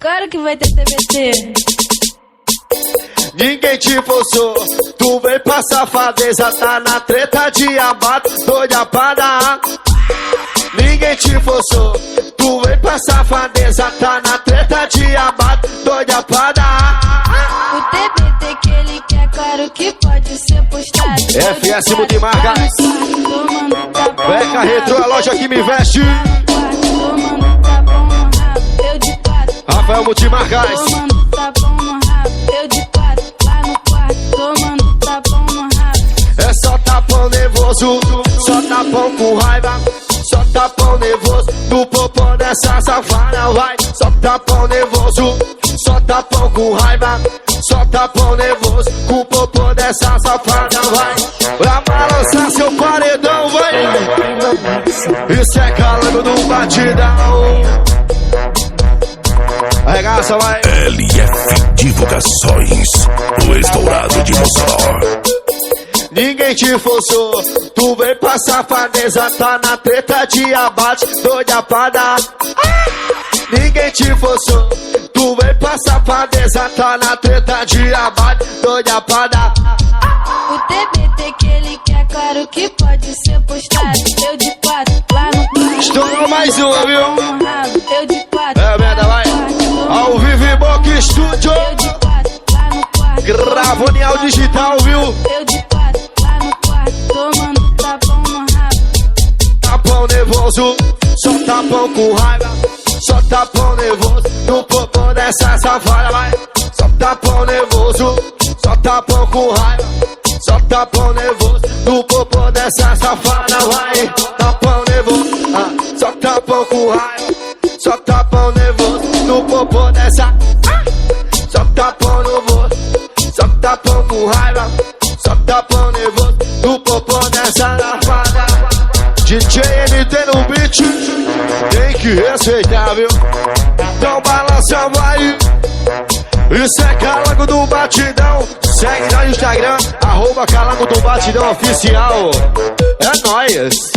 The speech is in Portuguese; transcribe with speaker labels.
Speaker 1: Claro que vai ter TBT.
Speaker 2: Ninguém te forçou, tu vem pra safadeza, tá na treta de abate, doida pra dar. Ninguém te forçou, tu vem pra safadeza, tá na treta de abate, doida pra dar.
Speaker 1: O TBT que ele quer, claro que pode ser postado.
Speaker 2: FS Multimarcas, Beca Retro, a loja que me veste. Rafael Multimarcas. É só tapão nervoso, só tapão com raiva, só tapão nervoso, do popô dessa safada vai. Só tapão nervoso, só tapão com raiva, só tapão nervoso, com o popô dessa safada vai. Pra balançar seu paredão vai. Isso é calango do batidão. Arregaça vai.
Speaker 3: LF Divulgações, o estourado de Mossoró.
Speaker 2: Ninguém te forçou, tu vem pra safadeza, tá na treta de abate, doida pra dar. Ninguém te forçou, tu vem pra safadeza, tá na treta de abate, doida pra dar.
Speaker 1: O TBT que ele quer, claro que pode ser postado. Eu de quatro, lá no quarto.
Speaker 2: Estourou mais uma, viu?
Speaker 1: Eu de quatro.
Speaker 2: É merda, vai. Ao vivo e Boca Studio.
Speaker 1: Eu de quatro, lá no quarto.
Speaker 2: Gravonial digital, viu?
Speaker 1: Eu de quatro, lá no quarto. Tomando tapão no rabo.
Speaker 2: Tapão nervoso, só tapão com raiva, só tapão nervoso, no popô dessa safada vai. Só tapão nervoso, só tapão com raiva, só tapão nervoso, no popô dessa safada vai. Tapão nervoso, só tapão com raiva, só tapão nervoso, no popô dessa. Só tapão nervoso, só tapão com raiva, só tapão nervoso, no popô dessa safada. DJ NT no beat, tem que respeitar, viu? Então balança, vai. Isso é Calango do Batidão. Segue no Instagram, @Calango do Batidão Oficial. É nóis.